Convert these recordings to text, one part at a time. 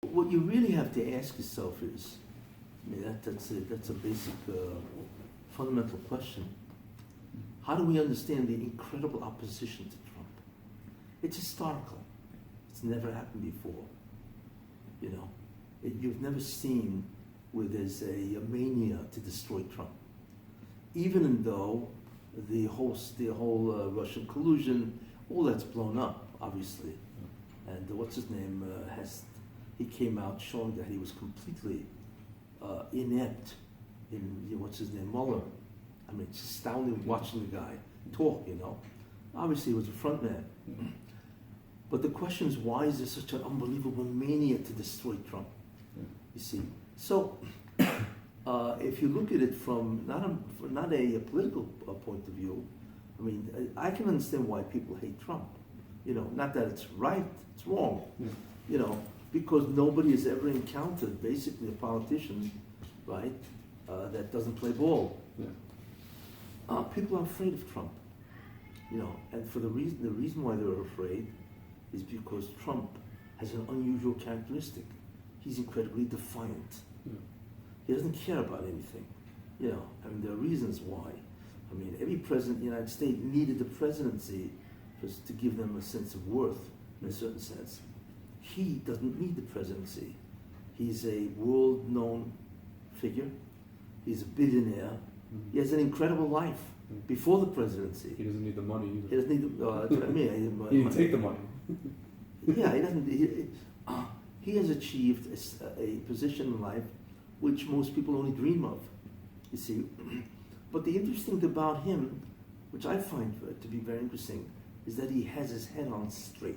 What you really have to ask yourself is, I mean, that's a basic, fundamental question. How do we understand the incredible opposition to Trump? It's historical. It's never happened before. You know, you've never seen where there's a mania to destroy Trump. Even though the whole Russian collusion, all that's blown up, obviously. And what's his name he came out showing that he was completely inept in what's his name, Mueller. I mean, it's astounding watching the guy talk. You know, obviously he was a front man. But the question is, why is there such an unbelievable mania to destroy Trump? You see, so if you look at it from not a political point of view, I mean, I can understand why people hate Trump. You know, not that it's right, it's wrong. You know, because nobody has ever encountered basically a politician, right, that doesn't play ball. People are afraid of Trump. You know, and for the reason why they're afraid is because Trump has an unusual characteristic. He's incredibly defiant. He doesn't care about anything. You know, I mean, there are reasons why. I mean, every president in the United States needed the presidency to give them a sense of worth, in a certain sense. He doesn't need the presidency. He's a world-known figure. He's a billionaire. He has an incredible life before the presidency. He doesn't need the money either. He doesn't need the he didn't take the money. Yeah, he doesn't. He has achieved a position in life which most people only dream of, you see. But the interesting thing about him, which I find to be very interesting, is that he has his head on straight.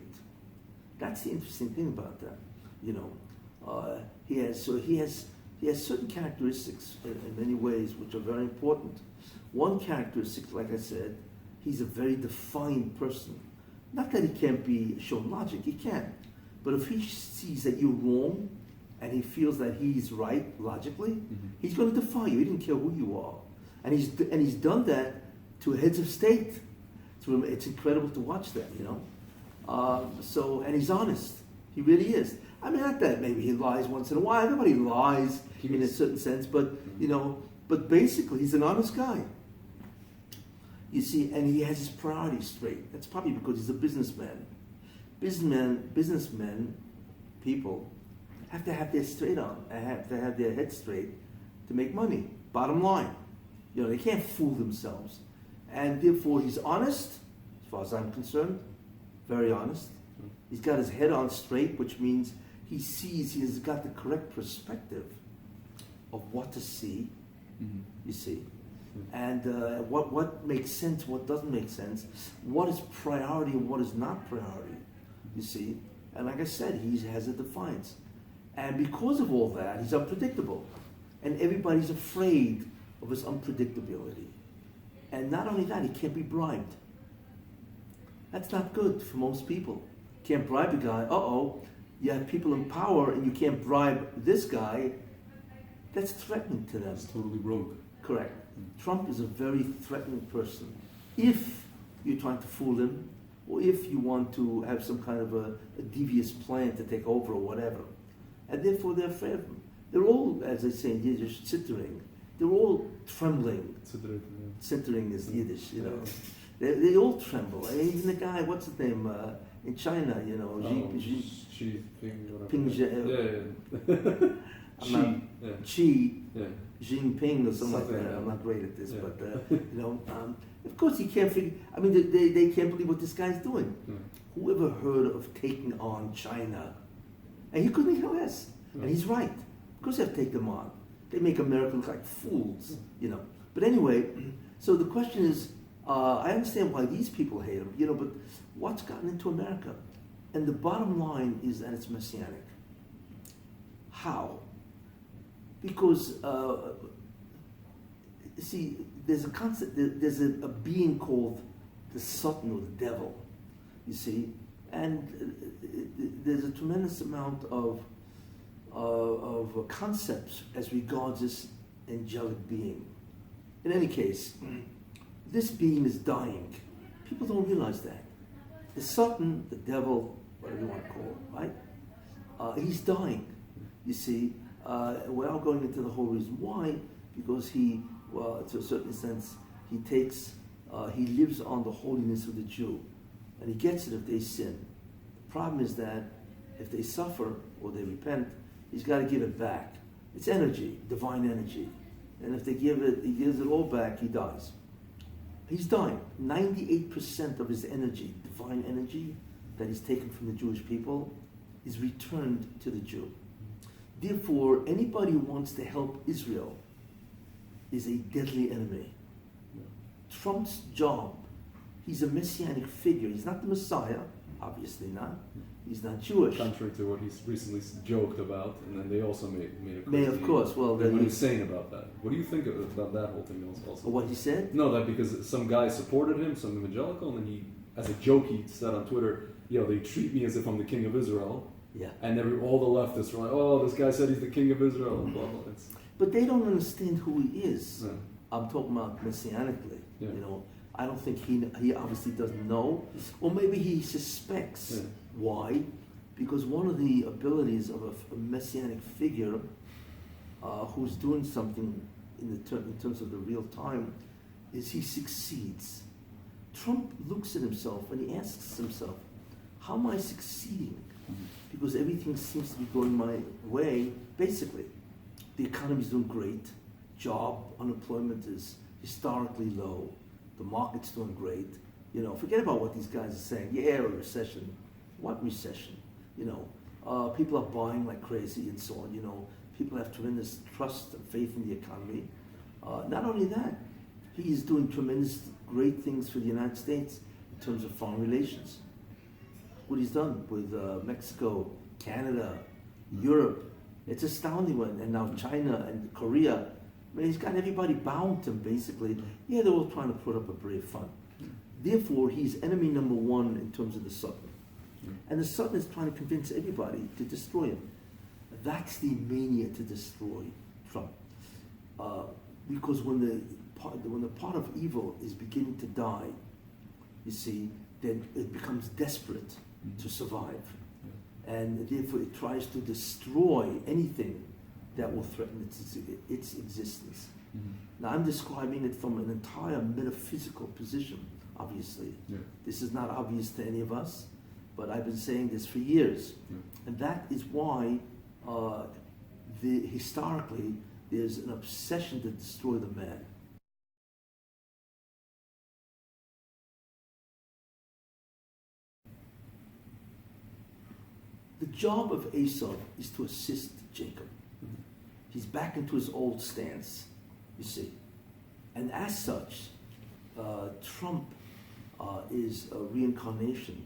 That's the interesting thing about that. You know, he has certain characteristics in many ways which are very important. One characteristic, like I said, he's a very defined person. Not that he can't be shown logic, he can. But if he sees that you're wrong and he feels that he's right logically, he's going to defy you. He didn't care who you are. And he's done that to heads of state. It's incredible to watch that, you know. And he's honest. He really is. I mean, not that maybe he lies once in a while. Everybody lies in a certain sense, but you know, but basically he's an honest guy. You see, and he has his priorities straight. That's probably because he's a businessman. Businessmen, people have to have their straight on. Have to have their head straight to make money. Bottom line, you know, they can't fool themselves, and therefore he's honest, as far as I'm concerned, very honest. He's got his head on straight, which means he's got the correct perspective of what to see. You see. And what makes sense, what doesn't make sense, what is priority and what is not priority, you see. And like I said, he has a defiance. And because of all that, he's unpredictable. And everybody's afraid of his unpredictability. And not only that, he can't be bribed. That's not good for most people. Can't bribe a guy, you have people in power and you can't bribe this guy. That's threatening to them. That's totally rogue. Correct. Trump is a very threatening person. If you're trying to fool him, or if you want to have some kind of a devious plan to take over or whatever. And therefore they're afraid of him. They're all, as they say in Yiddish, zittering. They're all trembling. Zittering is Yiddish, you know. They all tremble. Even the guy, what's his name, in China, you know, Xi Jinping or something like that. I'm not great at this, but you know, of course he can't figure. I mean, they can't believe what this guy's doing. Whoever heard of taking on China? And he couldn't care less. And he's right. Of course they have to take them on. They make America look like fools, you know. But anyway, so the question is, I understand why these people hate him, you know, but what's gotten into America? And the bottom line is that it's messianic. How? Because, see, there's a concept, there's a being called the Satan or the devil, you see, and there's a tremendous amount of concepts as regards this angelic being. In any case, this being is dying. People don't realize that. The Satan, the devil, whatever you want to call it, right? He's dying. You see, without going into the whole reason why, because he, well, to a certain sense, he lives on the holiness of the Jew, and he gets it if they sin. The problem is that if they suffer or they repent, he's got to give it back. It's energy, divine energy, and if he gives it all back, he dies. He's dying. 98% of his energy, divine energy, that is taken from the Jewish people, is returned to the Jew. Therefore, anybody who wants to help Israel is a deadly enemy. Trump's job, he's a messianic figure. He's not the Messiah, obviously not. He's not Jewish. Contrary to what he's recently joked about, and then they also made a May, of course. Well, they went insane about that. What do you think about that whole thing also? What he said? No, that because some guy supported him, some evangelical, and then he, as a joke, he said on Twitter, they treat me as if I'm the king of Israel. Yeah. And all the leftists were like, oh, this guy said he's the king of Israel. Blah, blah, blah. But they don't understand who he is. Yeah. I'm talking about messianically. Yeah. I don't think he obviously doesn't know, or maybe he suspects. Yeah. Why? Because one of the abilities of a messianic figure who's doing something in terms of the real time is he succeeds. Trump looks at himself and he asks himself, how am I succeeding? Because everything seems to be going my way. Basically, the economy is doing great. Unemployment is historically low. The market's doing great. Forget about what these guys are saying. Yeah, a recession. What recession? People are buying like crazy and so on. People have tremendous trust and faith in the economy. Not only that, he is doing tremendous great things for the United States in terms of foreign relations. What he's done with Mexico, Canada, Europe, it's astounding. And now China and Korea. I mean, he's got everybody bound to him, basically. Yeah, they're all trying to put up a brave front. Therefore, he's enemy number one in terms of the Southern. And the Southern is trying to convince everybody to destroy him. That's the mania to destroy Trump. Because when the part of evil is beginning to die, you see, then it becomes desperate to survive. And therefore it tries to destroy anything that will threaten its existence. Now I'm describing it from an entire metaphysical position, obviously. Yeah. This is not obvious to any of us, but I've been saying this for years. Yeah. And that is why historically there's an obsession to destroy the man. The job of Esau is to assist Jacob. He's back into his old stance, you see. And as such, Trump is a reincarnation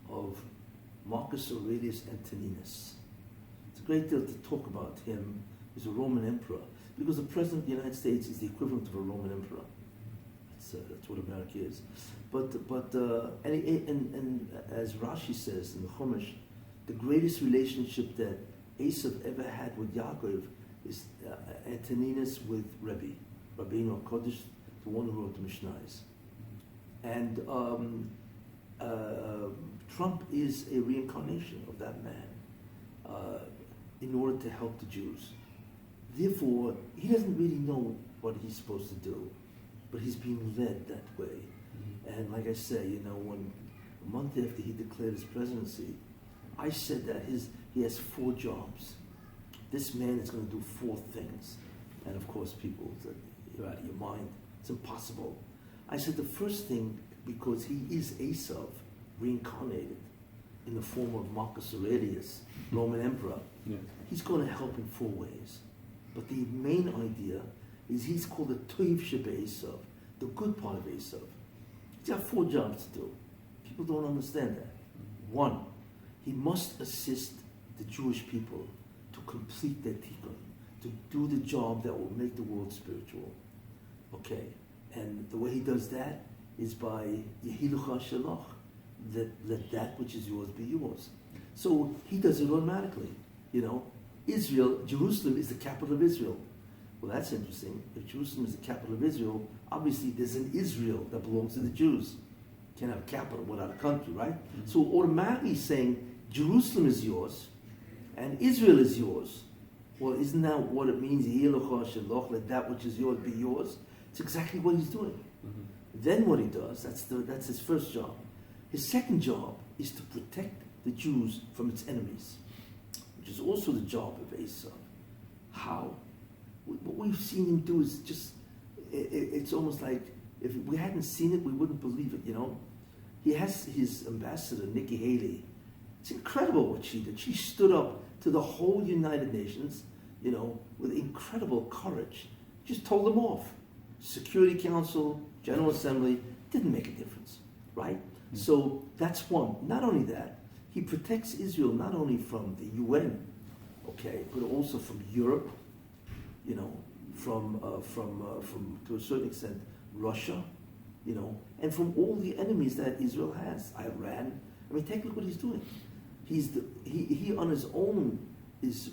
of Marcus Aurelius Antoninus. It's a great deal to talk about him. He's a Roman emperor, because the President of the United States is the equivalent of a Roman emperor. That's what America is. And as Rashi says in the Chumash, the greatest relationship that Esav ever had with Yaakov is Antoninus with Rabbeinu Kodesh, the one who wrote the Mishnahs. And Trump is a reincarnation of that man in order to help the Jews. Therefore, he doesn't really know what he's supposed to do, but he's being led that way. And like I say, when a month after he declared his presidency, I said that he has 4 jobs. This man is going to do 4 things. And of course, people said, you're out of your mind. It's impossible. I said the first thing, because he is Esav, reincarnated in the form of Marcus Aurelius, Roman emperor, he's going to help in 4 ways. But the main idea is he's called the Toiv Shebe Esav, the good part of Esav. He's got 4 jobs to do. People don't understand that. 1, he must assist the Jewish people to complete their tikkun, to do the job that will make the world spiritual. Okay, and the way he does that is by Yehilucha Shalach, let that which is yours be yours. So he does it automatically. Israel, Jerusalem is the capital of Israel. Well, that's interesting. If Jerusalem is the capital of Israel, obviously there's an Israel that belongs to the Jews. Can't have a capital without a country, right? So automatically saying Jerusalem is yours, and Israel is yours. Well, isn't that what it means? Let that which is yours be yours. It's exactly what he's doing. Then what he does, that's his first job. His second job is to protect the Jews from its enemies, which is also the job of Esau. How? What we've seen him do is just, it's almost like if we hadn't seen it, we wouldn't believe it, He has his ambassador, Nikki Haley. It's incredible what she did. She stood up to the whole United Nations, with incredible courage. Just told them off. Security Council, General Assembly, didn't make a difference, right? So that's one. Not only that, he protects Israel not only from the UN, okay, but also from Europe, from to a certain extent Russia, and from all the enemies that Israel has. Iran. I mean, take a look what he's doing. He on his own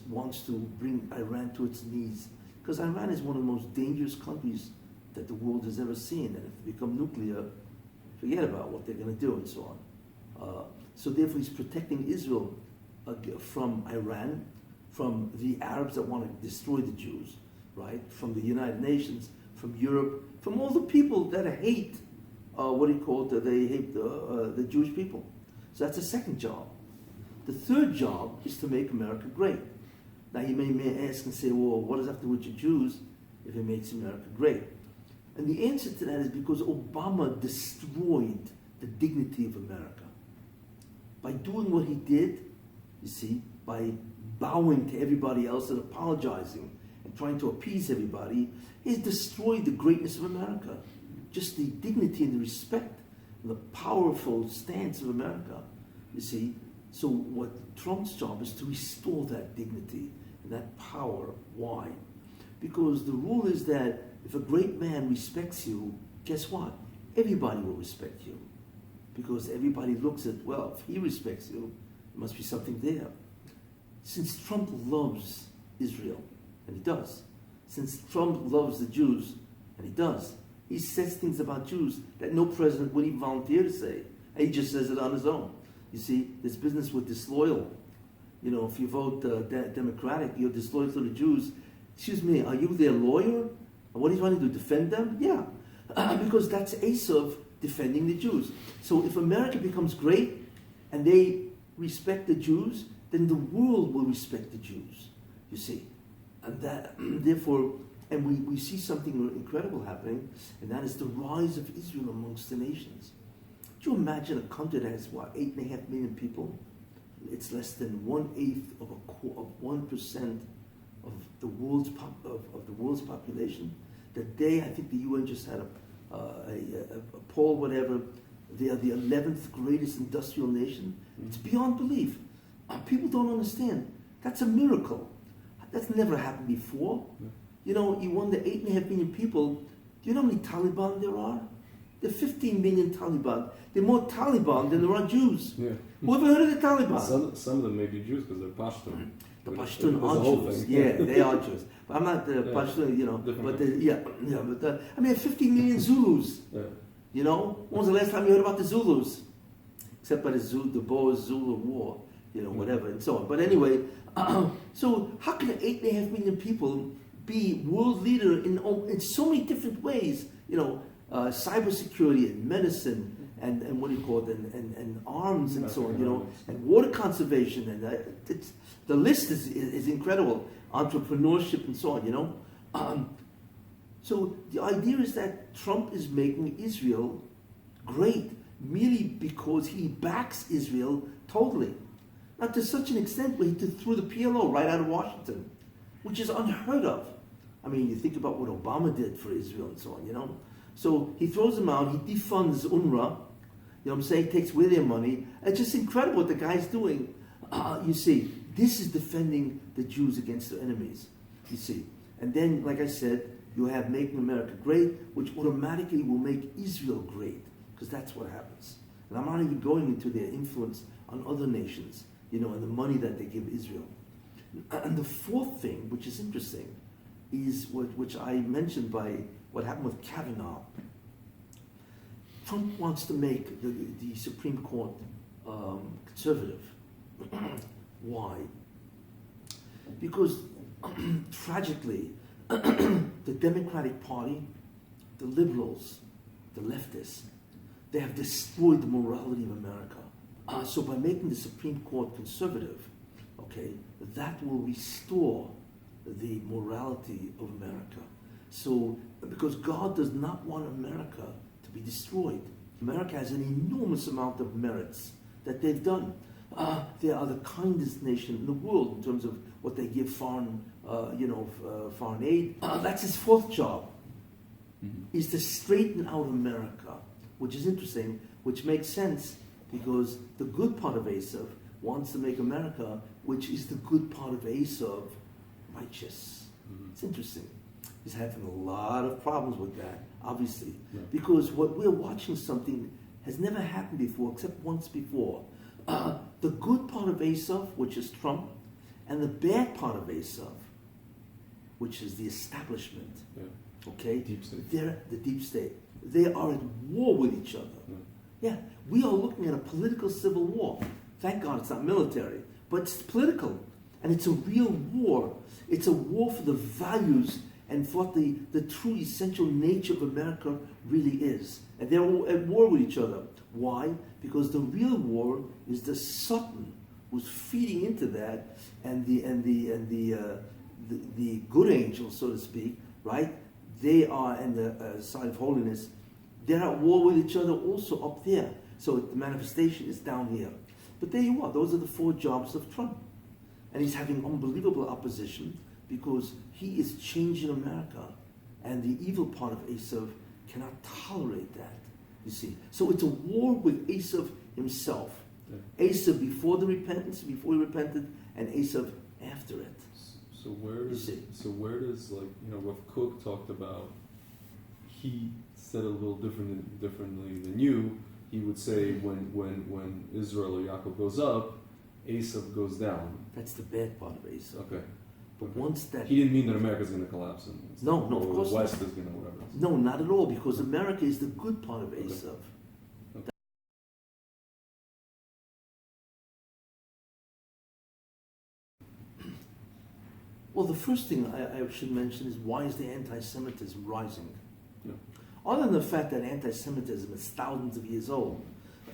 wants to bring Iran to its knees, because Iran is one of the most dangerous countries that the world has ever seen, and if they become nuclear, forget about what they're going to do and so on. So therefore he's protecting Israel from Iran, from the Arabs that want to destroy the Jews, right? From the United Nations, from Europe, from all the people that hate, they hate the Jewish people. So that's the second job. The third job is to make America great. Now you may ask and say, well, what does that have to do with your Jews if it makes America great? And the answer to that is because Obama destroyed the dignity of America. By doing what he did, you see, by bowing to everybody else and apologizing and trying to appease everybody, he's destroyed the greatness of America. Just the dignity and the respect and the powerful stance of America, you see. So what Trump's job is to restore that dignity and that power. Why? Because the rule is that if a great man respects you, guess what? Everybody will respect you. Because everybody looks at, well, if he respects you, there must be something there. Since Trump loves Israel, and he does, since Trump loves the Jews, and he does, he says things about Jews that no president would even volunteer to say. And he just says it on his own. You see, this business with disloyal. If you vote Democratic, you're disloyal to the Jews. Excuse me, are you their lawyer? And what are you trying to do, defend them? Yeah, because that's Esau defending the Jews. So if America becomes great and they respect the Jews, then the world will respect the Jews, you see. And that, therefore, and we see something incredible happening, and that is the rise of Israel amongst the nations. Do you imagine a country that has, 8.5 million people? It's less than 1/8 of 1% of the world's population. Today, I think the UN just had a poll, whatever. They are the 11th greatest industrial nation. It's beyond belief. People don't understand. That's a miracle. That's never happened before. You wonder 8.5 million people. Do you know how many Taliban there are? There are 15 million Taliban. There are more Taliban than there are Jews. Yeah. Who ever heard of the Taliban? Some of them may be Jews because they're Pashtun. The Pashtun are Jews. Yeah, they are Jews. But I'm not the Pashtun, but I mean, 15 million Zulus. Yeah. When was the last time you heard about the Zulus? Except by the Boer Zulu War, whatever, and so on. But anyway, so how can 8.5 million people be world leader in so many different ways? Cybersecurity and medicine and what do you call it, and arms and so on, and water conservation, and the list is incredible. Entrepreneurship and so on, So the idea is that Trump is making Israel great merely because he backs Israel totally. Not to such an extent where he threw the PLO right out of Washington, which is unheard of. I mean, you think about what Obama did for Israel and so on, So he throws them out, he defunds UNRWA, takes away their money. It's just incredible what the guy's doing. You see, this is defending the Jews against their enemies, you see. And then, like I said, you have Making America Great, which automatically will make Israel great, because that's what happens. And I'm not even going into their influence on other nations, and the money that they give Israel. And the fourth thing, which is interesting, is which I mentioned by what happened with Kavanaugh. Trump wants to make the Supreme Court conservative. Why? Because tragically, the Democratic Party, the liberals, the leftists, they have destroyed the morality of America. So by making the Supreme Court conservative, okay, that will restore the morality of America. So, because God does not want America to be destroyed. America has an enormous amount of merits that they've done. They are the kindest nation in the world in terms of what they give foreign aid. That's his fourth job, is to straighten out America, which is interesting, which makes sense because the good part of Esav wants to make America, which is the good part of Esav, righteous. It's interesting. He's having a lot of problems with that, obviously, because what we're watching something has never happened before, except once before. The good part of Esav, which is Trump, and the bad part of Esav, which is the establishment, okay? Deep state. They're the deep state. They are at war with each other. Yeah, we are looking at a political civil war. Thank God it's not military, but it's political. And it's a real war. It's a war for the values and for what the true essential nature of America really is. And they're at war with each other. Why? Because the real war is the Satan who's feeding into that, and the good angels, so to speak, right? They are in the side of holiness. They're at war with each other also up there. So the manifestation is down here. But there you are. Those are the four jobs of Trump. And he's having unbelievable opposition because he is changing America. And the evil part of Esav cannot tolerate that, you see. So it's a war with Esav himself. Esav before the repentance, before he repented, and Esav after it. So where does what Cook talked about, he said a little differently than you. He would say when Israel or Yaakov goes up, Esav goes down. That's the bad part of Esav. Okay. But once that... He didn't mean that America's going to collapse. No, of course not. The West is going to whatever. No, not at all, because America is the good part of Esav. Okay. Well, the first thing I should mention is, why is the anti-Semitism rising? Yeah. Other than the fact that anti-Semitism is thousands of years old,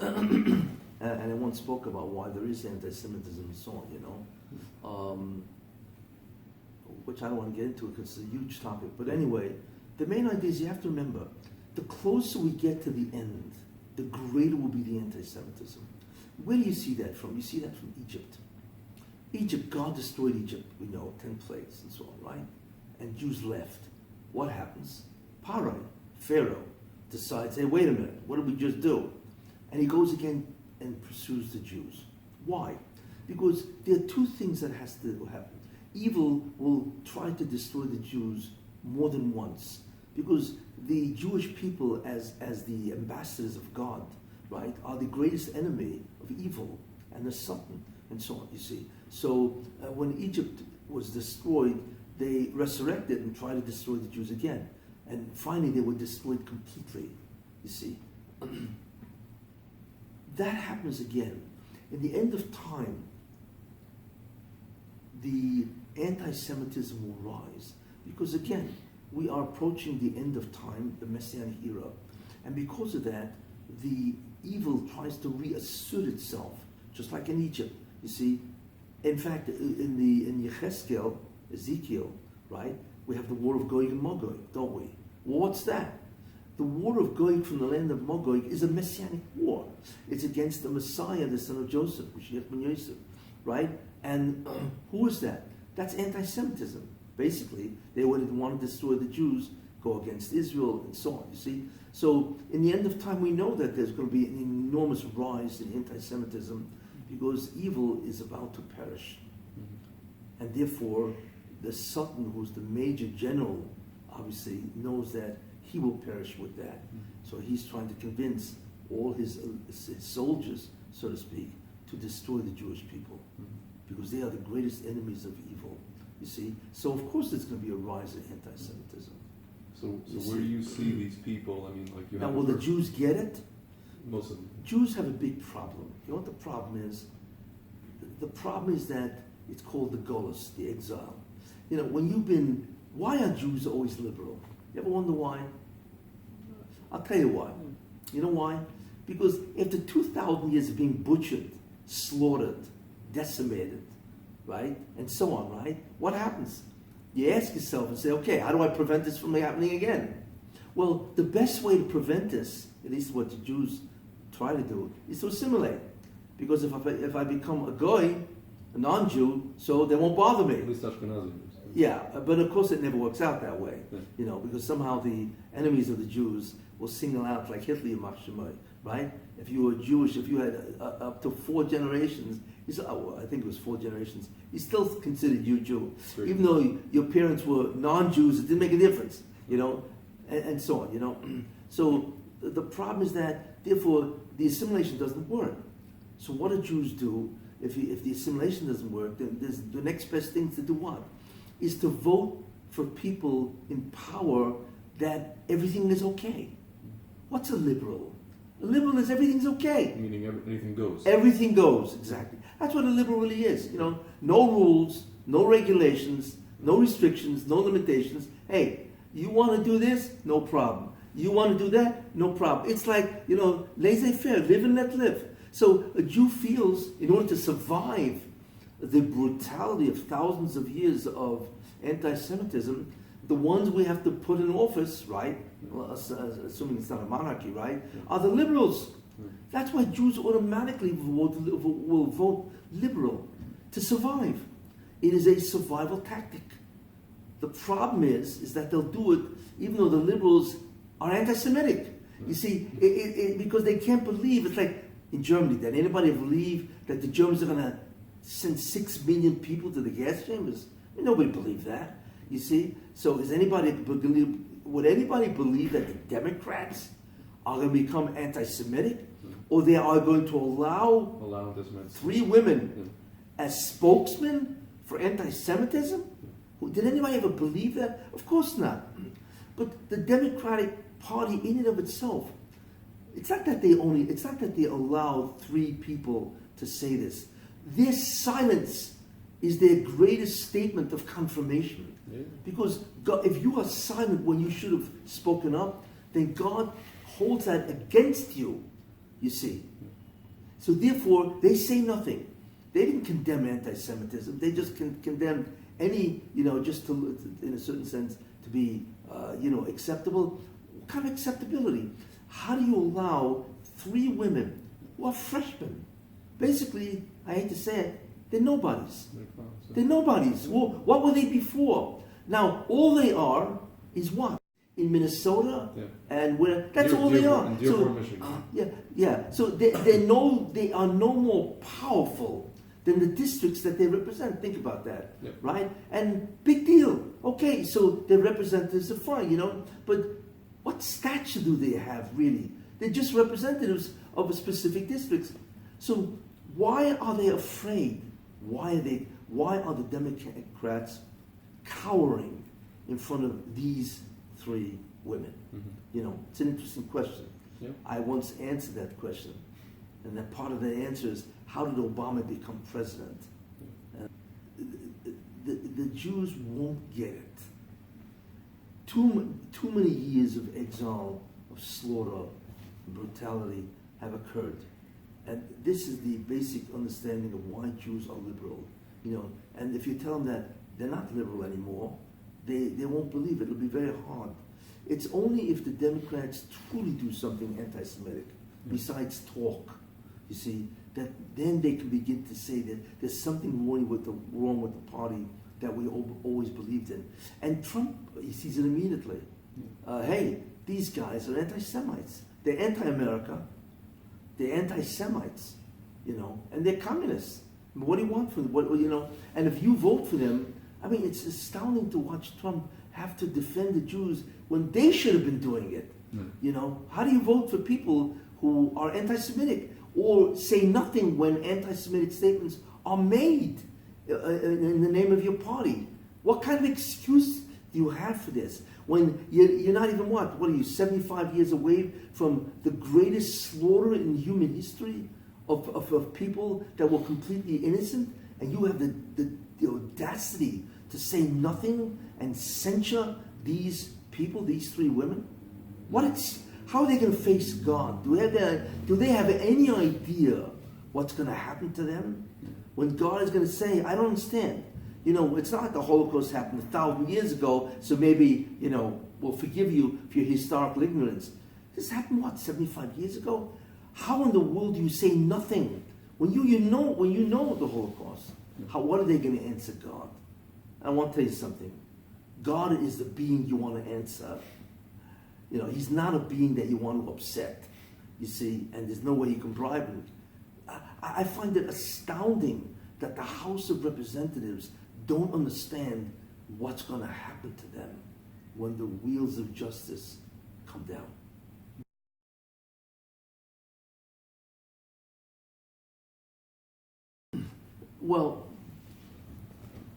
and I once spoke about why there is anti-Semitism and so on, which I don't want to get into because it's a huge topic. But anyway, the main idea is you have to remember, the closer we get to the end, the greater will be the anti-Semitism. Where do you see that from? You see that from Egypt. Egypt, God destroyed Egypt, we know, 10 plagues and so on, right? And Jews left. What happens? Parai, Pharaoh, decides, hey, wait a minute, what did we just do? And he goes again and pursues the Jews. Why? Because there are two things that has to happen. Evil will try to destroy the Jews more than once, because the Jewish people, as the ambassadors of God, right, are the greatest enemy of evil and the Satan and so on, you see. So when Egypt was destroyed, they resurrected and tried to destroy the Jews again. And finally they were destroyed completely, you see. That happens again. In the end of time, the anti-Semitism will rise. Because again, we are approaching the end of time, the Messianic era. And because of that, the evil tries to reassert itself, just like in Egypt, you see. In fact, in Ezekiel, right, we have the war of Gog and Magog, don't we? Well, what's that? The war of Gog from the land of Magog is a Messianic war. It's against the Messiah, the son of Joseph, Mashiach ben Yosef, right? And who is that? That's anti-Semitism. Basically, they would want to destroy the Jews, go against Israel, and so on, you see. So, in the end of time, we know that there's going to be an enormous rise in anti-Semitism because evil is about to perish. And therefore, the Sultan, who's the major general, obviously knows that he will perish with that. So he's trying to convince all his soldiers, so to speak, to destroy the Jewish people, because they are the greatest enemies of evil, you see. So of course there's going to be a rise in anti-Semitism. So where do you see these people? I mean, like you have... Now, will the Jews get it? Most of them. Jews have a big problem. You know what the problem is? The problem is that It's called the Golus, the exile. You know, why are Jews always liberal? You ever wonder why? I'll tell you why. You know why? Because after 2,000 years of being butchered, slaughtered, decimated, right, and so on, right, what happens? You ask yourself and say, okay, how do I prevent this from happening again? Well, the best way to prevent this, at least what the Jews try to do, is to assimilate. Because if I become a goy, a non-Jew, so they won't bother me. At least Ashkenazi. Yeah, but of course it never works out that way. Yeah. You know, because somehow the enemies of the Jews will single out, like Hitler, right? If you were Jewish, if you had up to 4 generations, I think it was 4 generations, he still considered you Jew. Great. Even though your parents were non-Jews, it didn't make a difference, you know, and so on, you know. So the problem is that, therefore, the assimilation doesn't work. So what do Jews do if the assimilation doesn't work? Then there's the next best thing to do what? Is to vote for people in power that everything is okay. What's a liberal? A liberal is everything's okay. Meaning anything goes. Everything goes, exactly. That's what a liberal really is. You know, no rules, no regulations, no restrictions, no limitations. Hey, you want to do this? No problem. You want to do that? No problem. It's like, you know, laissez-faire, live and let live. So a Jew feels, in order to survive the brutality of thousands of years of anti-Semitism, the ones we have to put in office, right, well, assuming it's not a monarchy, right, are the liberals. That's why Jews automatically will vote liberal to survive. It is a survival tactic. The problem is that they'll do it even though the liberals are anti-Semitic. You see, because they can't believe, it's like in Germany, did anybody believe that the Germans are going to send 6 million people to the gas chambers? I mean, nobody believed that. You see? So would anybody believe that the Democrats are going to become anti-Semitic? Or they are going to allow 3 women as spokesmen for anti-Semitism? Did anybody ever believe that? Of course not. But the Democratic Party in and of itself, it's not that they allow 3 people to say this. Their silence is their greatest statement of confirmation. Yeah. Because God, if you are silent when you should have spoken up, then God holds that against you, you see. So therefore, they say nothing. They didn't condemn anti-Semitism. They just condemned any, you know, just to, in a certain sense, to be, acceptable. What kind of acceptability? How do you allow 3 women who are freshmen? Basically, I hate to say it, they're nobodies. They're nobodies. Well, what were they before? Now, all they are is what? In Minnesota and where? That's all they are. So they are no more powerful than the districts that they represent. Think about that, right? And big deal. Okay, so their representatives are fine, you know, but what stature do they have really? They're just representatives of a specific districts. So why are they afraid? Why are the Democrats cowering in front of these 3 women? Mm-hmm. You know, it's an interesting question. Yeah. I once answered that question, and that part of the answer is, how did Obama become president? The Jews won't get it. Too many years of exile, of slaughter, brutality have occurred. And this is the basic understanding of why Jews are liberal. You know, and if you tell them that they're not liberal anymore, they won't believe it. It'll be very hard. It's only if the Democrats truly do something anti-Semitic, besides talk, you see, that then they can begin to say that there's something wrong with the party that we always believed in. And Trump, he sees it immediately. Hey, these guys are anti-Semites. They're anti-America. They're anti-Semites, you know, and they're communists. What do you want from them? You know, and if you vote for them, I mean, it's astounding to watch Trump have to defend the Jews when they should have been doing it. You know, how do you vote for people who are anti-Semitic or say nothing when anti-Semitic statements are made in the name of your party? What kind of excuse do you have for this? When you're not even what are you, 75 years away from the greatest slaughter in human history of people that were completely innocent, and you have the audacity to say nothing and censure these people, these three women? How are they going to face God? Do they have any idea what's going to happen to them? When God is going to say, I don't understand. It's not like the Holocaust happened 1,000 years ago, so maybe, we'll forgive you for your historical ignorance. This happened, 75 years ago? How in the world do you say nothing? When you know the Holocaust, what are they going to answer God? I want to tell you something. God is the being you want to answer. He's not a being that you want to upset, you see, and there's no way you can bribe him. I find it astounding that the House of Representatives don't understand what's going to happen to them when the wheels of justice come down. Well,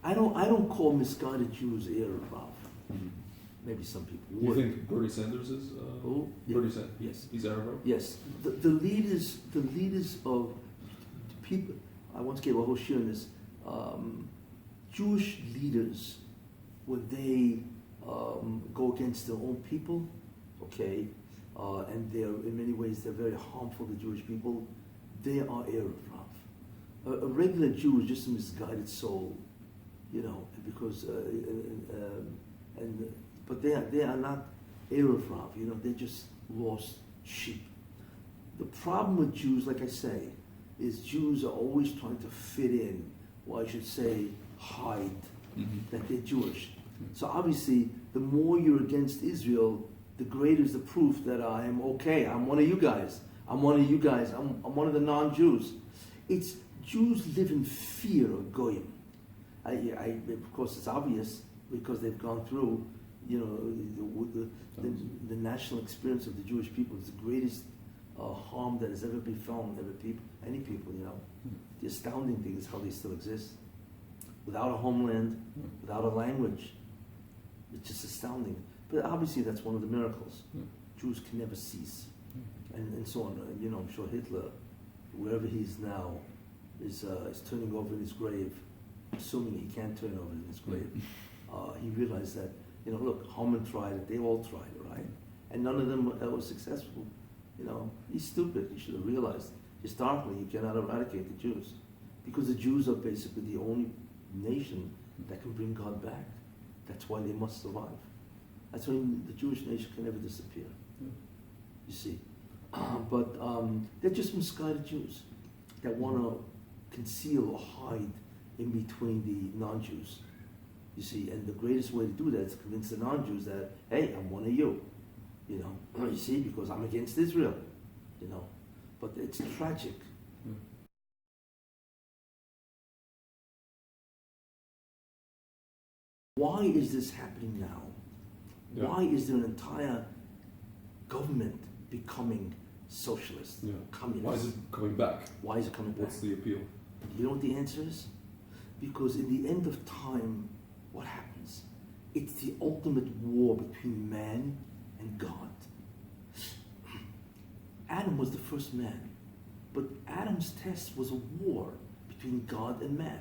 I don't call misguided Jews Erev Rav. Maybe some people would. You think Bernie Sanders is? Bernie Sanders. Yes. He's Arab. Yes. The leaders of people. I once gave a whole share on this. Jewish leaders, when they go against their own people, okay, and they're in many ways they're very harmful to Jewish people. They are Erev Rav. A regular Jew is just a misguided soul, because but they are not Erev Rav, they're just lost sheep. The problem with Jews, like I say, is Jews are always trying to fit in, or I should say hide that they're Jewish. So obviously, the more you're against Israel, the greater is the proof that I am okay. I'm one of you guys. I'm one of you guys. I'm one of the non-Jews. It's Jews live in fear of Goyim. Of course, it's obvious because they've gone through, the national experience of the Jewish people is the greatest harm that has ever befallen any people. The astounding thing is how they still exist, without a homeland, without a language. It's just astounding. But obviously, that's one of the miracles. Jews can never cease, and so on. I'm sure Hitler, wherever he is now, is turning over in his grave, assuming he can't turn over in his grave. He realized that, look, Haman tried it, they all tried it, right? And none of them were successful. He's stupid. He should have realized, historically, you cannot eradicate the Jews, because the Jews are basically the only nation that can bring God back. That's why they must survive. That's why the Jewish nation can never disappear. You see. But they're just misguided Jews that want to conceal or hide in between the non-Jews. You see, and the greatest way to do that is to convince the non-Jews that, hey, I'm one of you. You see, because I'm against Israel. But it's tragic. Why is this happening now? Yeah. Why is there an entire government becoming socialist, communist? Why is it coming back? Why is it coming back? What's the appeal? You know what the answer is? Because in the end of time, what happens? It's the ultimate war between man and God. Adam was the first man, but Adam's test was a war between God and man.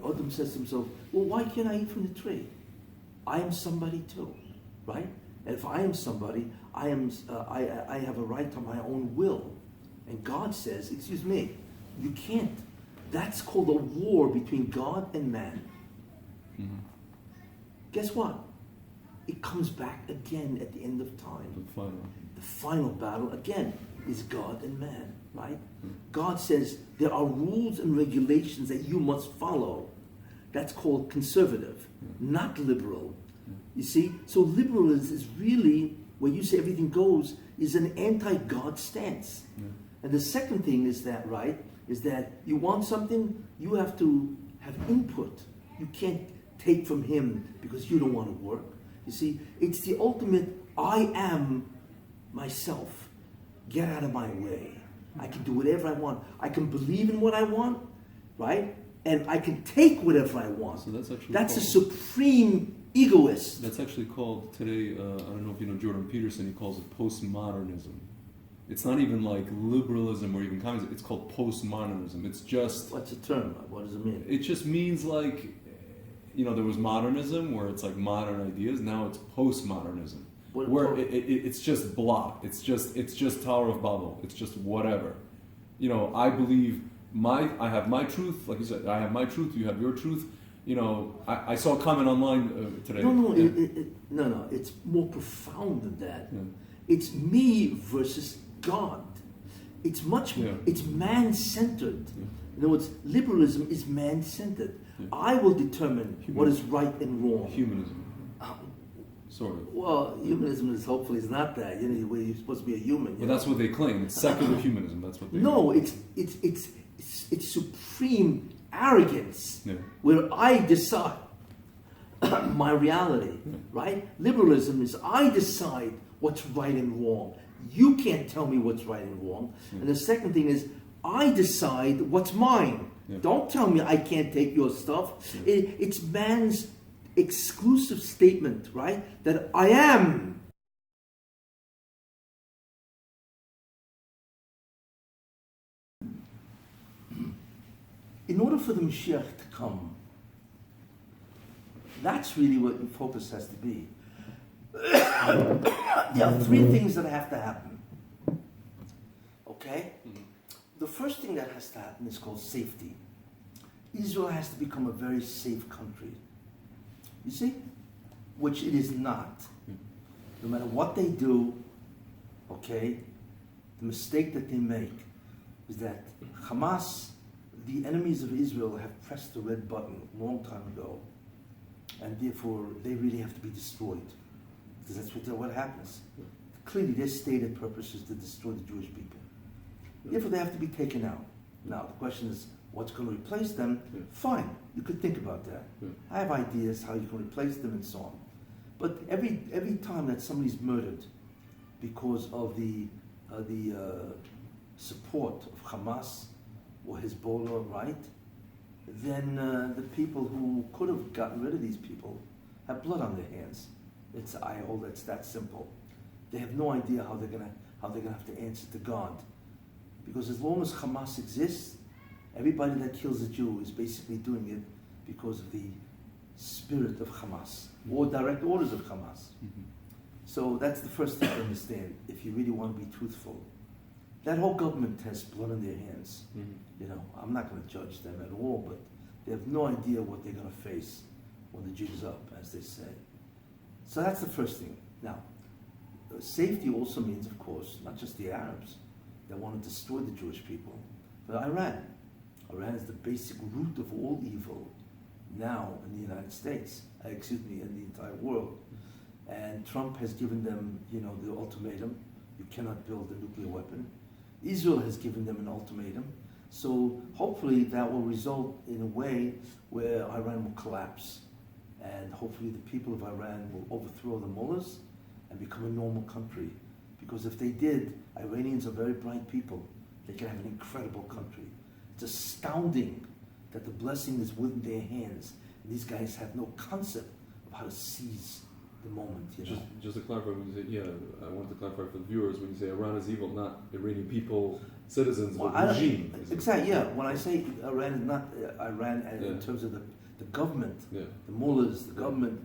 Adam says to himself, well, why can't I eat from the tree? I am somebody too, right? And if I am somebody, I have a right to my own will. And God says, excuse me, you can't. That's called a war between God and man. Guess what? It comes back again at the end of time. The final battle again is God and man, right? God says there are rules and regulations that you must follow. That's called conservative, not liberal. You see? So liberalism is really, where you say everything goes, is an anti-God stance. And the second thing is that, right, is that you want something, you have to have input. You can't take from him because you don't want to work. You see, it's the ultimate, I am myself. Get out of my way. I can do whatever I want. I can believe in what I want, right? And I can take whatever I want. So that's a supreme egoist. That's actually called today, I don't know if you know Jordan Peterson, he calls it postmodernism. It's not even like liberalism or even communism. It's called postmodernism. It's just... What's the term? What does it mean? It just means like, there was modernism where it's like modern ideas. Now it's postmodernism, where it's just blah. It's just Tower of Babel. It's just whatever. I believe I have my truth. Like you said, I have my truth. You have your truth. I saw a comment online today. No. It's more profound than that. Yeah. It's me versus God. It's it's man-centered. Yeah. In other words, liberalism is man-centered. Yeah. I will determine what is right and wrong. Humanism. Sort of. Well, humanism is hopefully is not that. You're supposed to be a human. Well, that's what they claim. It's secular humanism. That's what they claim. It's supreme arrogance, where I decide my reality, right? Liberalism is I decide what's right and wrong. You can't tell me what's right and wrong. And the second thing is I decide what's mine. Don't tell me I can't take your stuff. It's man's exclusive statement, right? That I am. In order for the Mashiach to come, that's really what the focus has to be. There are three things that have to happen. Okay? Mm-hmm. The first thing that has to happen is called safety. Israel has to become a very safe country. You see? Which it is not. No matter what they do, okay, the mistake that they make is that Hamas, the enemies of Israel, have pressed the red button a long time ago, and therefore they really have to be destroyed, because that's what happens. Clearly their stated purpose is to destroy the Jewish people. Therefore they have to be taken out. Now the question is, what's going to replace them? Fine, you could think about that. I have ideas how you can replace them and so on. But every time that somebody's murdered because of the support of Hamas or Hezbollah, right? Then the people who could have gotten rid of these people have blood on their hands. It's that simple. They have no idea how they're gonna have to answer to God, because as long as Hamas exists, everybody that kills a Jew is basically doing it because of the spirit of Hamas or direct orders of Hamas. Mm-hmm. So that's the first thing to understand if you really want to be truthful. That whole government has blood on their hands. Mm-hmm. I'm not going to judge them at all, but they have no idea what they're going to face when the jig is up, as they say. So that's the first thing. Now, safety also means, of course, not just the Arabs that want to destroy the Jewish people, but Iran. Iran is the basic root of all evil now in the United States, in the entire world. And Trump has given them, the ultimatum: you cannot build a nuclear weapon. Israel has given them an ultimatum. So hopefully that will result in a way where Iran will collapse. And hopefully the people of Iran will overthrow the mullahs and become a normal country. Because if they did, Iranians are very bright people. They can have an incredible country. It's astounding that the blessing is within their hands. And these guys have no concept of how to seize the moment. Just to clarify, when you say, I want to clarify for the viewers, when you say Iran is evil, not Iranian people, citizens, but regime. Exactly, When I say Iran is not Iran in terms of the government, the mullahs, the government,